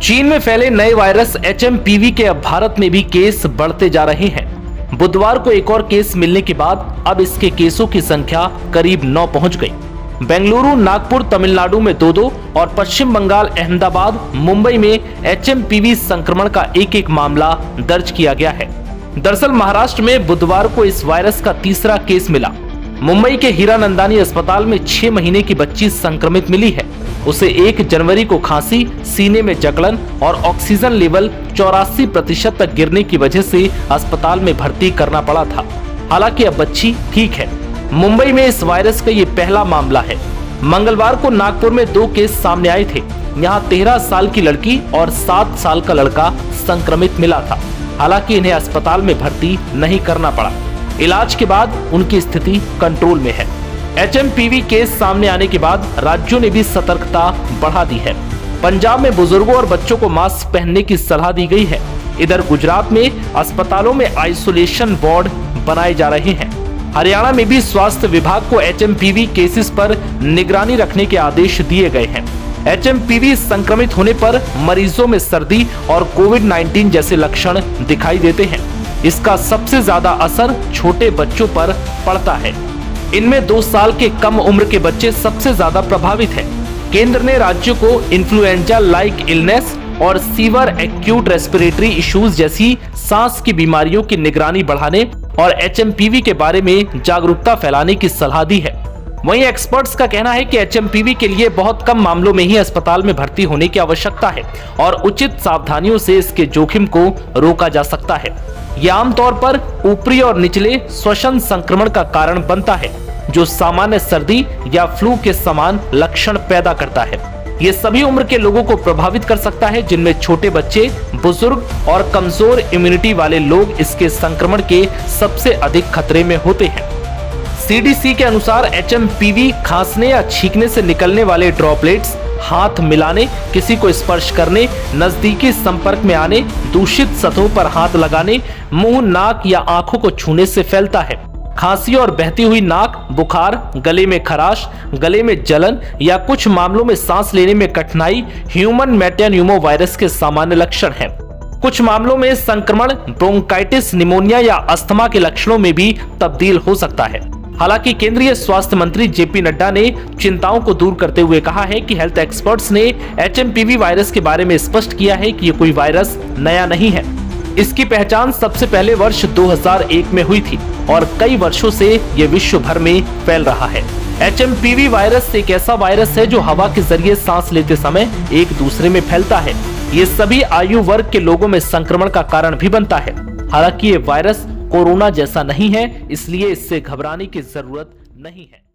चीन में फैले नए वायरस HMPV के अब भारत में भी केस बढ़ते जा रहे हैं। बुधवार को एक और केस मिलने के बाद अब इसके केसों की संख्या करीब 9 पहुंच गई। बेंगलुरु, नागपुर, तमिलनाडु में 2-2 और पश्चिम बंगाल, अहमदाबाद, मुंबई में HMPV संक्रमण का एक मामला दर्ज किया गया है। दरअसल महाराष्ट्र में बुधवार को इस वायरस का तीसरा केस मिला। मुंबई के हीरानंदानी अस्पताल में 6 महीने की बच्ची संक्रमित मिली है। उसे 1 जनवरी को खांसी, सीने में जकड़न और ऑक्सीजन लेवल 84% तक गिरने की वजह से अस्पताल में भर्ती करना पड़ा था। हालांकि अब बच्ची ठीक है। मुंबई में इस वायरस का ये पहला मामला है। मंगलवार को नागपुर में 2 केस सामने आए थे। यहाँ 13 साल की लड़की और 7 साल का लड़का संक्रमित मिला था। हालांकि इन्हें अस्पताल में भर्ती नहीं करना पड़ा। इलाज के बाद उनकी स्थिति कंट्रोल में है। HMPV केस सामने आने के बाद राज्यों ने भी सतर्कता बढ़ा दी है। पंजाब में बुजुर्गों और बच्चों को मास्क पहनने की सलाह दी गई है। इधर गुजरात में अस्पतालों में आइसोलेशन वार्ड बनाए जा रहे हैं। हरियाणा में भी स्वास्थ्य विभाग को HMPV केसेस पर निगरानी रखने के आदेश दिए गए हैं। HMPV संक्रमित होने पर मरीजों में सर्दी और कोविड-19 जैसे लक्षण दिखाई देते हैं। इसका सबसे ज्यादा असर छोटे बच्चों पर पड़ता है। इनमें 2 साल के कम उम्र के बच्चे सबसे ज्यादा प्रभावित हैं। केंद्र ने राज्यों को इन्फ्लुएंजा लाइक इलनेस और सीवर एक्यूट रेस्पिरेटरी इश्यूज जैसी सांस की बीमारियों की निगरानी बढ़ाने और HMPV के बारे में जागरूकता फैलाने की सलाह दी है। वहीं एक्सपर्ट्स का कहना है कि HMPV के लिए बहुत कम मामलों में ही अस्पताल में भर्ती होने की आवश्यकता है और उचित सावधानियों से इसके जोखिम को रोका जा सकता है। यह आमतौर पर ऊपरी और निचले श्वसन संक्रमण का कारण बनता है, जो सामान्य सर्दी या फ्लू के समान लक्षण पैदा करता है। ये सभी उम्र के लोगों को प्रभावित कर सकता है, जिनमें छोटे बच्चे, बुजुर्ग और कमजोर इम्यूनिटी वाले लोग इसके संक्रमण के सबसे अधिक खतरे में होते हैं। CDC के अनुसार HMPV खांसने या छींकने से निकलने वाले ड्रॉपलेट्स, हाथ मिलाने, किसी को स्पर्श करने, नजदीकी संपर्क में आने, दूषित सतहों पर हाथ लगाने, मुंह, नाक या आंखों को छूने से फैलता है। खांसी और बहती हुई नाक, बुखार, गले में खराश, गले में जलन या कुछ मामलों में सांस लेने में कठिनाई ह्यूमन मेटान्यूमो वायरस के सामान्य लक्षण हैं। कुछ मामलों में संक्रमण ब्रोंकाइटिस, निमोनिया या अस्थमा के लक्षणों में भी तब्दील हो सकता है। हालांकि केंद्रीय स्वास्थ्य मंत्री JP नड्डा ने चिंताओं को दूर करते हुए कहा है कि हेल्थ एक्सपर्ट्स ने HMPV वायरस के बारे में स्पष्ट किया है कि ये कोई वायरस नया नहीं है। इसकी पहचान सबसे पहले वर्ष 2001 में हुई थी और कई वर्षों से ये विश्व भर में फैल रहा है। HMPV वायरस एक ऐसा वायरस है जो हवा के जरिए सांस लेते समय एक दूसरे में फैलता है। ये सभी आयु वर्ग के लोगों में संक्रमण का कारण भी बनता है। हालांकि ये वायरस कोरोना जैसा नहीं है, इसलिए इससे घबराने की जरूरत नहीं है।